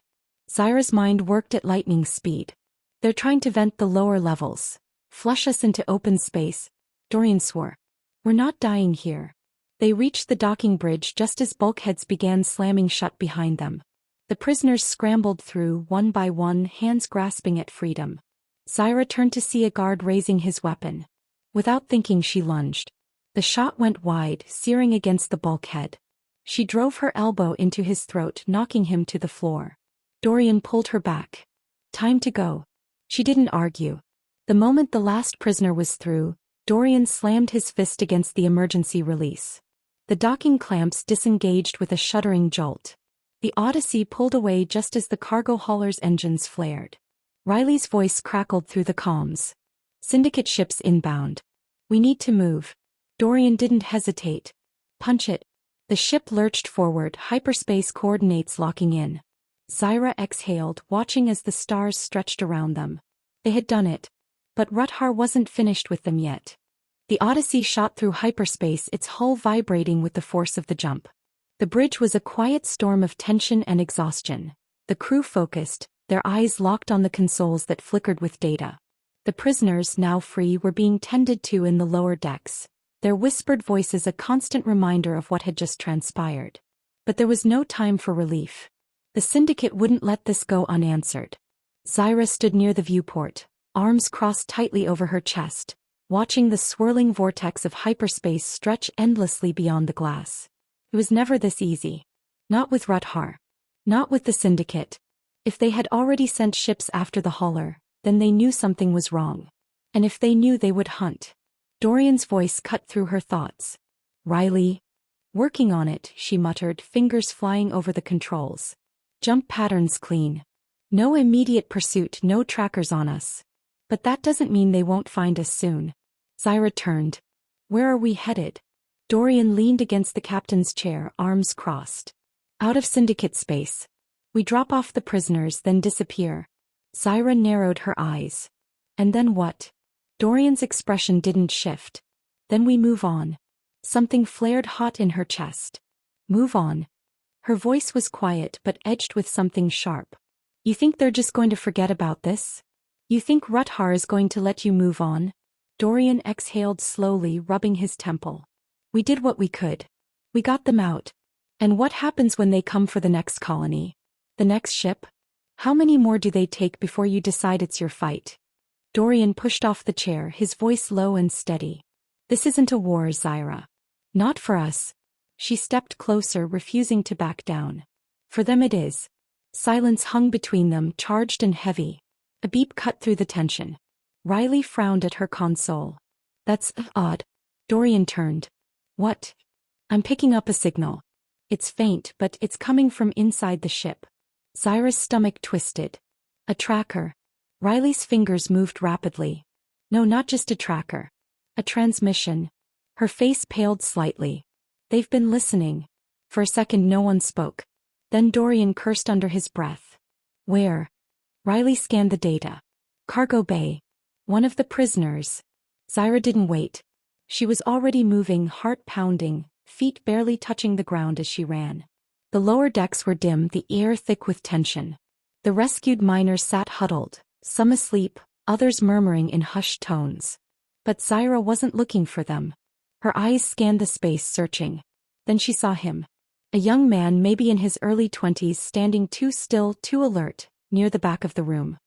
Zyra's mind worked at lightning speed. "They're trying to vent the lower levels. Flush us into open space," Dorian swore. "We're not dying here." They reached the docking bridge just as bulkheads began slamming shut behind them. The prisoners scrambled through, one by one, hands grasping at freedom. Zyra turned to see a guard raising his weapon. Without thinking, she lunged. The shot went wide, searing against the bulkhead. She drove her elbow into his throat, knocking him to the floor. Dorian pulled her back. "Time to go." She didn't argue. The moment the last prisoner was through, Dorian slammed his fist against the emergency release. The docking clamps disengaged with a shuddering jolt. The Odyssey pulled away just as the cargo hauler's engines flared. Riley's voice crackled through the comms. "Syndicate ships inbound. We need to move." Dorian didn't hesitate. "Punch it." The ship lurched forward, hyperspace coordinates locking in. Zyra exhaled, watching as the stars stretched around them. They had done it. But Ruthar wasn't finished with them yet. The Odyssey shot through hyperspace, its hull vibrating with the force of the jump. The bridge was a quiet storm of tension and exhaustion. The crew focused, their eyes locked on the consoles that flickered with data. The prisoners, now free, were being tended to in the lower decks, their whispered voices a constant reminder of what had just transpired. But there was no time for relief. The Syndicate wouldn't let this go unanswered. Zyra stood near the viewport, arms crossed tightly over her chest, watching the swirling vortex of hyperspace stretch endlessly beyond the glass. It was never this easy. Not with Ruthar. Not with the Syndicate. If they had already sent ships after the hauler, then they knew something was wrong. And if they knew, they would hunt. Dorian's voice cut through her thoughts. "Riley." "Working on it," she muttered, fingers flying over the controls. "Jump patterns clean. No immediate pursuit, no trackers on us. But that doesn't mean they won't find us soon." Zyra turned. "Where are we headed?" Dorian leaned against the captain's chair, arms crossed. "Out of Syndicate space. We drop off the prisoners, then disappear." Zyra narrowed her eyes. "And then what?" Dorian's expression didn't shift. "Then we move on." Something flared hot in her chest. "Move on." Her voice was quiet but edged with something sharp. "You think they're just going to forget about this? You think Ruthar is going to let you move on?" Dorian exhaled slowly, rubbing his temple. "We did what we could. We got them out. And what happens when they come for the next colony? The next ship? How many more do they take before you decide it's your fight?" Dorian pushed off the chair, his voice low and steady. "This isn't a war, Zyra. Not for us." She stepped closer, refusing to back down. "For them it is." Silence hung between them, charged and heavy. A beep cut through the tension. Riley frowned at her console. "That's odd." Dorian turned. "What?" "I'm picking up a signal. It's faint, but it's coming from inside the ship." Zyra's stomach twisted. A tracker. Riley's fingers moved rapidly. No, not just a tracker. A transmission. Her face paled slightly. They've been listening. For a second no one spoke. Then Dorian cursed under his breath. Where? Riley scanned the data. Cargo bay. One of the prisoners. Zyra didn't wait. She was already moving, heart pounding, feet barely touching the ground as she ran. The lower decks were dim, the air thick with tension. The rescued miners sat huddled, some asleep, others murmuring in hushed tones. But Zyra wasn't looking for them. Her eyes scanned the space, searching. Then she saw him. A young man, maybe in his early 20s, standing too still, too alert, near the back of the room.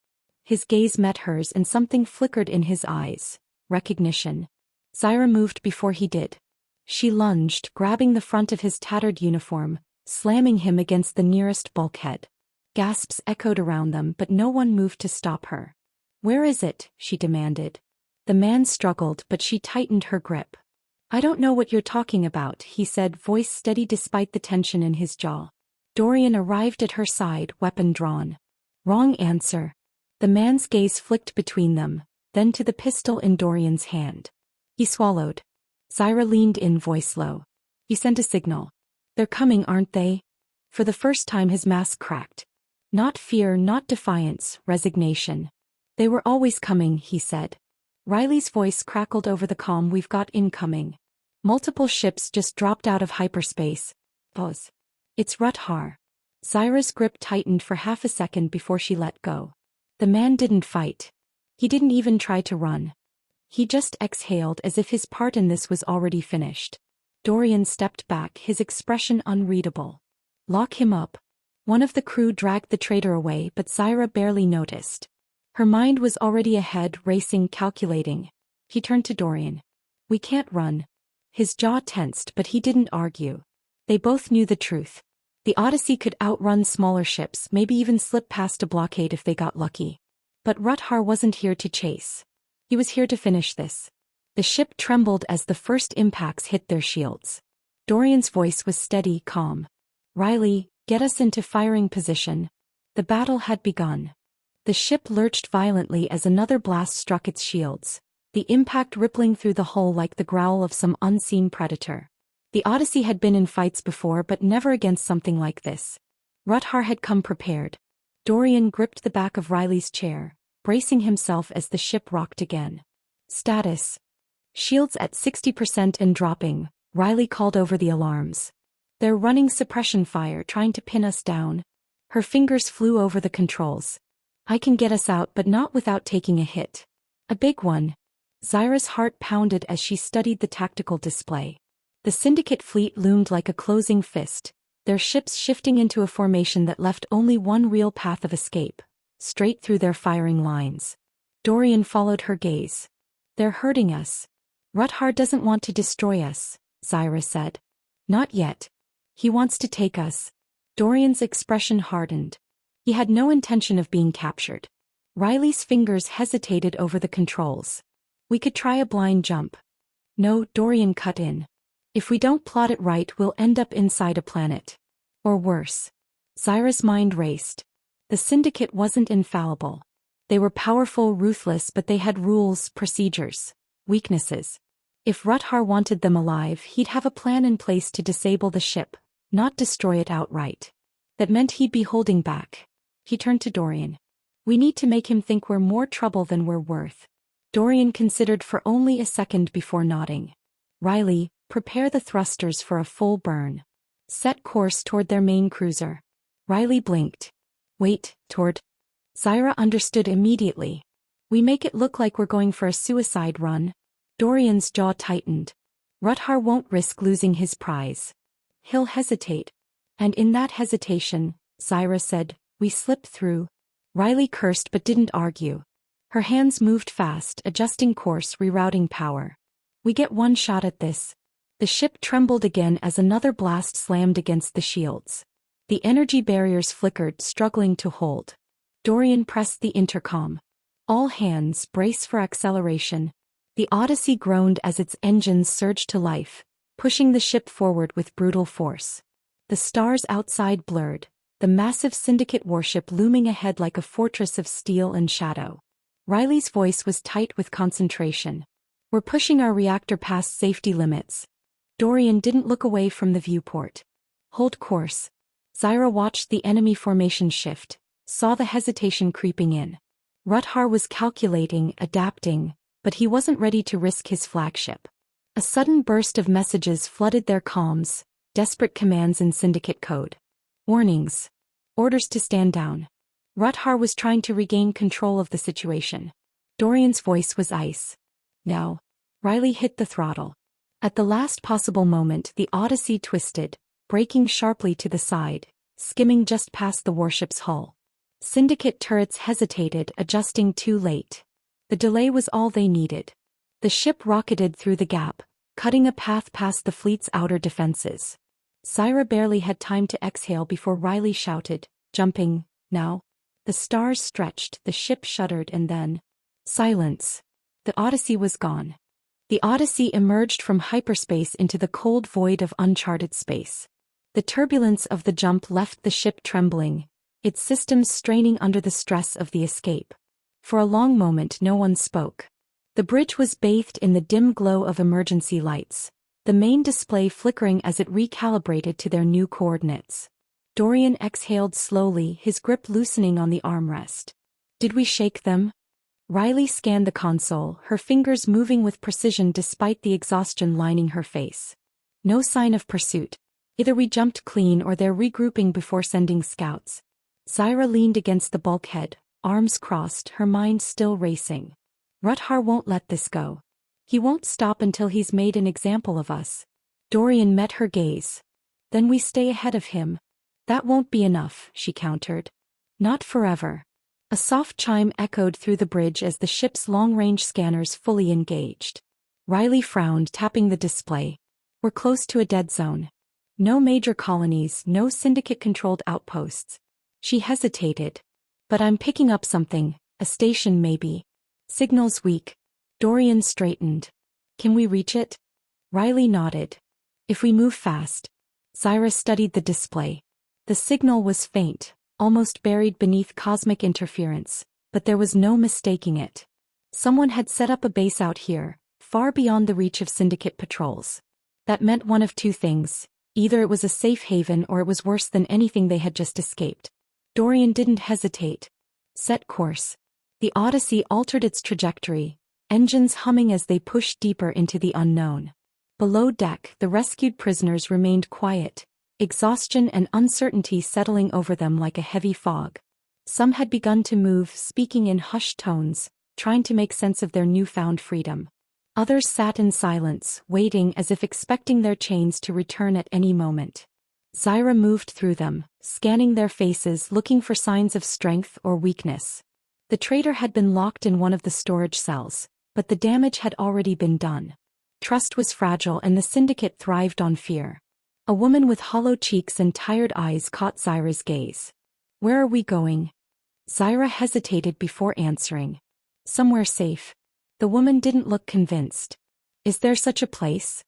His gaze met hers and something flickered in his eyes. Recognition. Zyra moved before he did. She lunged, grabbing the front of his tattered uniform, slamming him against the nearest bulkhead. Gasps echoed around them, but no one moved to stop her. Where is it? She demanded. The man struggled, but she tightened her grip. I don't know what you're talking about, he said, voice steady despite the tension in his jaw. Dorian arrived at her side, weapon drawn. Wrong answer. The man's gaze flicked between them, then to the pistol in Dorian's hand. He swallowed. Zyra leaned in, voice low. You sent a signal. They're coming, aren't they? For the first time his mask cracked. Not fear, not defiance, resignation. They were always coming, he said. Riley's voice crackled over the calm. We've got incoming. Multiple ships just dropped out of hyperspace. Pause. It's Ruthar. Zyra's grip tightened for half a second before she let go. The man didn't fight. He didn't even try to run. He just exhaled as if his part in this was already finished. Dorian stepped back, his expression unreadable. Lock him up. One of the crew dragged the traitor away, but Zyra barely noticed. Her mind was already ahead, racing, calculating. He turned to Dorian. We can't run. His jaw tensed, but he didn't argue. They both knew the truth. The Odyssey could outrun smaller ships, maybe even slip past a blockade if they got lucky. But Ruthar wasn't here to chase. He was here to finish this. The ship trembled as the first impacts hit their shields. Dorian's voice was steady, calm. Riley, get us into firing position. The battle had begun. The ship lurched violently as another blast struck its shields, the impact rippling through the hull like the growl of some unseen predator. The Odyssey had been in fights before, but never against something like this. Ruthar had come prepared. Dorian gripped the back of Riley's chair, bracing himself as the ship rocked again. Status. Shields at 60% and dropping, Riley called over the alarms. They're running suppression fire, trying to pin us down. Her fingers flew over the controls. I can get us out, but not without taking a hit. A big one. Zyra's heart pounded as she studied the tactical display. The Syndicate fleet loomed like a closing fist, their ships shifting into a formation that left only one real path of escape, straight through their firing lines. Dorian followed her gaze. They're hurting us. Ruthar doesn't want to destroy us, Zyra said. Not yet. He wants to take us. Dorian's expression hardened. He had no intention of being captured. Riley's fingers hesitated over the controls. We could try a blind jump. No, Dorian cut in. If we don't plot it right, we'll end up inside a planet. Or worse. Zyra's mind raced. The Syndicate wasn't infallible. They were powerful, ruthless, but they had rules, procedures, weaknesses. If Ruthar wanted them alive, he'd have a plan in place to disable the ship, not destroy it outright. That meant he'd be holding back. He turned to Dorian. We need to make him think we're more trouble than we're worth. Dorian considered for only a second before nodding. Riley, prepare the thrusters for a full burn. Set course toward their main cruiser. Riley blinked. Wait, toward... Zyra understood immediately. We make it look like we're going for a suicide run. Dorian's jaw tightened. Ruthar won't risk losing his prize. He'll hesitate. And in that hesitation, Zyra said, we slip through. Riley cursed but didn't argue. Her hands moved fast, adjusting course, rerouting power. We get one shot at this. The ship trembled again as another blast slammed against the shields. The energy barriers flickered, struggling to hold. Dorian pressed the intercom. All hands, brace for acceleration. The Odyssey groaned as its engines surged to life, pushing the ship forward with brutal force. The stars outside blurred, the massive Syndicate warship looming ahead like a fortress of steel and shadow. Riley's voice was tight with concentration. We're pushing our reactor past safety limits. Dorian didn't look away from the viewport. Hold course. Zyra watched the enemy formation shift, saw the hesitation creeping in. Rutjar was calculating, adapting, but he wasn't ready to risk his flagship. A sudden burst of messages flooded their comms, desperate commands in Syndicate code. Warnings. Orders to stand down. Rutjar was trying to regain control of the situation. Dorian's voice was ice. Now. Riley hit the throttle. At the last possible moment, the Odyssey twisted, braking sharply to the side, skimming just past the warship's hull. Syndicate turrets hesitated, adjusting too late. The delay was all they needed. The ship rocketed through the gap, cutting a path past the fleet's outer defenses. Zyra barely had time to exhale before Riley shouted, jumping, now. The stars stretched, the ship shuddered, and then... silence. The Odyssey was gone. The Odyssey emerged from hyperspace into the cold void of uncharted space. The turbulence of the jump left the ship trembling, its systems straining under the stress of the escape. For a long moment no one spoke. The bridge was bathed in the dim glow of emergency lights, the main display flickering as it recalibrated to their new coordinates. Dorian exhaled slowly, his grip loosening on the armrest. Did we shake them? Riley scanned the console, her fingers moving with precision despite the exhaustion lining her face. No sign of pursuit. Either we jumped clean or they're regrouping before sending scouts. Zyra leaned against the bulkhead, arms crossed, her mind still racing. Rutjar won't let this go. He won't stop until he's made an example of us. Dorian met her gaze. Then we stay ahead of him. That won't be enough, she countered. Not forever. A soft chime echoed through the bridge as the ship's long-range scanners fully engaged. Riley frowned, tapping the display. We're close to a dead zone. No major colonies, no Syndicate-controlled outposts. She hesitated. But I'm picking up something, a station maybe. Signal's weak. Dorian straightened. Can we reach it? Riley nodded. If we move fast. Zyra studied the display. The signal was faint, almost buried beneath cosmic interference, but there was no mistaking it. Someone had set up a base out here, far beyond the reach of Syndicate patrols. That meant one of two things. Either it was a safe haven or it was worse than anything they had just escaped. Dorian didn't hesitate. Set course. The Odyssey altered its trajectory, engines humming as they pushed deeper into the unknown. Below deck, the rescued prisoners remained quiet, exhaustion and uncertainty settling over them like a heavy fog. Some had begun to move, speaking in hushed tones, trying to make sense of their newfound freedom. Others sat in silence, waiting as if expecting their chains to return at any moment. Zyra moved through them, scanning their faces, looking for signs of strength or weakness. The traitor had been locked in one of the storage cells, but the damage had already been done. Trust was fragile and the Syndicate thrived on fear. A woman with hollow cheeks and tired eyes caught Zyra's gaze. Where are we going? Zyra hesitated before answering. Somewhere safe. The woman didn't look convinced. Is there such a place?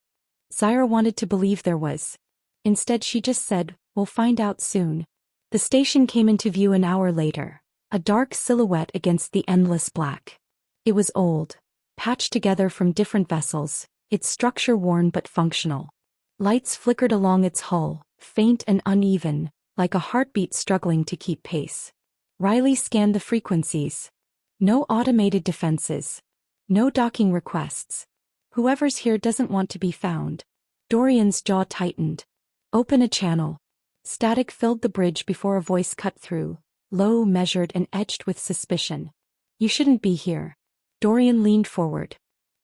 Zyra wanted to believe there was. Instead she just said, we'll find out soon. The station came into view an hour later, a dark silhouette against the endless black. It was old, patched together from different vessels, its structure worn but functional. Lights flickered along its hull, faint and uneven, like a heartbeat struggling to keep pace. Riley scanned the frequencies. No automated defenses. No docking requests. Whoever's here doesn't want to be found. Dorian's jaw tightened. Open a channel. Static filled the bridge before a voice cut through, low, measured and edged with suspicion. You shouldn't be here. Dorian leaned forward.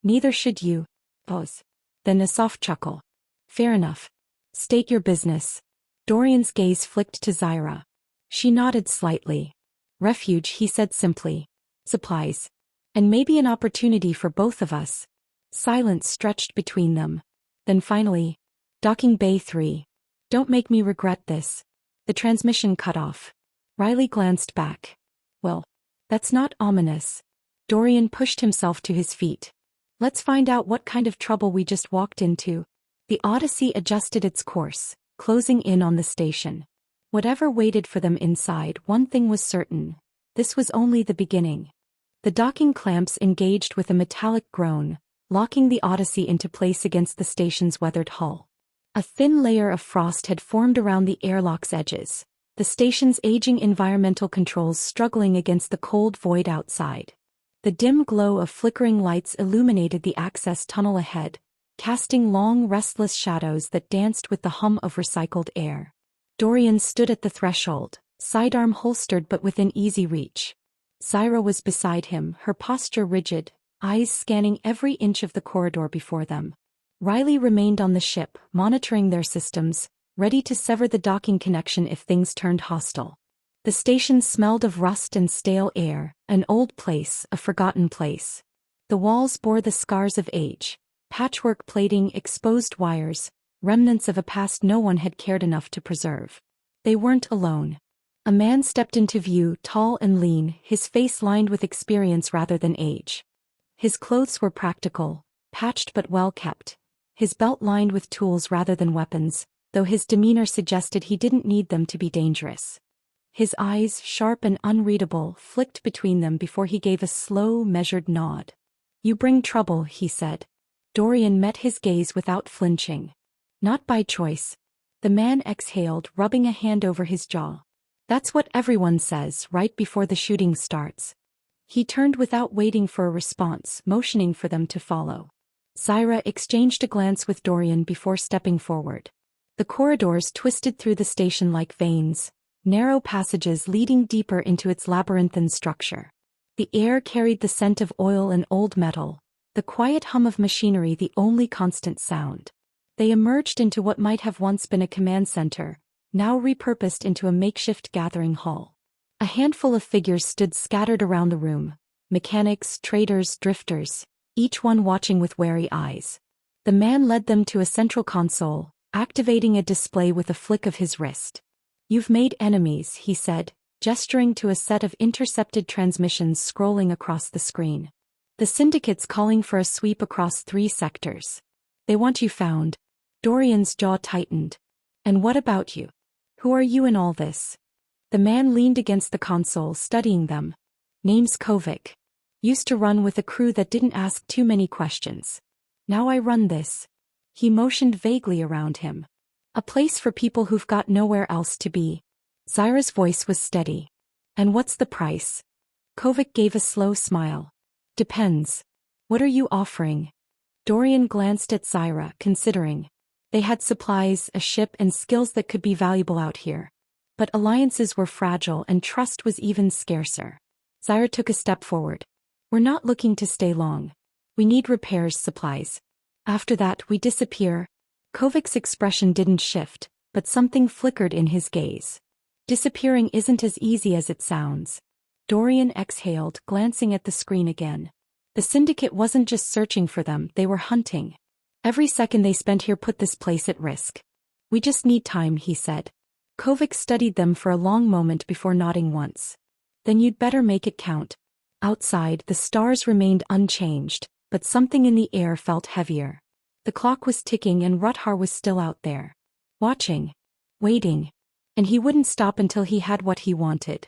Neither should you. Pause. Then a soft chuckle. Fair enough. State your business. Dorian's gaze flicked to Zyra. She nodded slightly. Refuge, he said simply. Supplies. And maybe an opportunity for both of us. Silence stretched between them. Then finally, Docking Bay 3. Don't make me regret this. The transmission cut off. Riley glanced back. Well, that's not ominous. Dorian pushed himself to his feet. Let's find out what kind of trouble we just walked into. The Odyssey adjusted its course, closing in on the station. Whatever waited for them inside, one thing was certain. This was only the beginning. The docking clamps engaged with a metallic groan, locking the Odyssey into place against the station's weathered hull. A thin layer of frost had formed around the airlock's edges, the station's aging environmental controls struggling against the cold void outside. The dim glow of flickering lights illuminated the access tunnel ahead, casting long, restless shadows that danced with the hum of recycled air. Dorian stood at the threshold, sidearm holstered but within easy reach. Zaira was beside him, her posture rigid, eyes scanning every inch of the corridor before them. Riley remained on the ship, monitoring their systems, ready to sever the docking connection if things turned hostile. The station smelled of rust and stale air, an old place, a forgotten place. The walls bore the scars of age, patchwork plating, exposed wires, remnants of a past no one had cared enough to preserve. They weren't alone. A man stepped into view, tall and lean, his face lined with experience rather than age. His clothes were practical, patched but well kept, his belt lined with tools rather than weapons, though his demeanor suggested he didn't need them to be dangerous. His eyes, sharp and unreadable, flicked between them before he gave a slow, measured nod. "You bring trouble," he said. Dorian met his gaze without flinching. "Not by choice." The man exhaled, rubbing a hand over his jaw. "That's what everyone says right before the shooting starts." He turned without waiting for a response, motioning for them to follow. Zaira exchanged a glance with Dorian before stepping forward. The corridors twisted through the station like veins, narrow passages leading deeper into its labyrinthine structure. The air carried the scent of oil and old metal, the quiet hum of machinery the only constant sound. They emerged into what might have once been a command center, now repurposed into a makeshift gathering hall. A handful of figures stood scattered around the room, mechanics, traders, drifters, each one watching with wary eyes. The man led them to a central console, activating a display with a flick of his wrist. "You've made enemies," he said, gesturing to a set of intercepted transmissions scrolling across the screen. "The Syndicate's calling for a sweep across 3 sectors. They want you found." Dorian's jaw tightened. "And what about you? Who are you in all this?" The man leaned against the console, studying them. "Name's Kovic. Used to run with a crew that didn't ask too many questions. Now I run this." He motioned vaguely around him. "A place for people who've got nowhere else to be." Zaira's voice was steady. "And what's the price?" Kovic gave a slow smile. "Depends. What are you offering?" Dorian glanced at Zaira, considering. They had supplies, a ship, and skills that could be valuable out here. But alliances were fragile and trust was even scarcer. Zaira took a step forward. "We're not looking to stay long. We need repairs, supplies. After that, we disappear." Kovic's expression didn't shift, but something flickered in his gaze. "Disappearing isn't as easy as it sounds." Dorian exhaled, glancing at the screen again. The Syndicate wasn't just searching for them, they were hunting. Every second they spent here put this place at risk. "We just need time," he said. Kovic studied them for a long moment before nodding once. "Then you'd better make it count." Outside, the stars remained unchanged, but something in the air felt heavier. The clock was ticking and Ruthar was still out there. Watching. Waiting. And he wouldn't stop until he had what he wanted.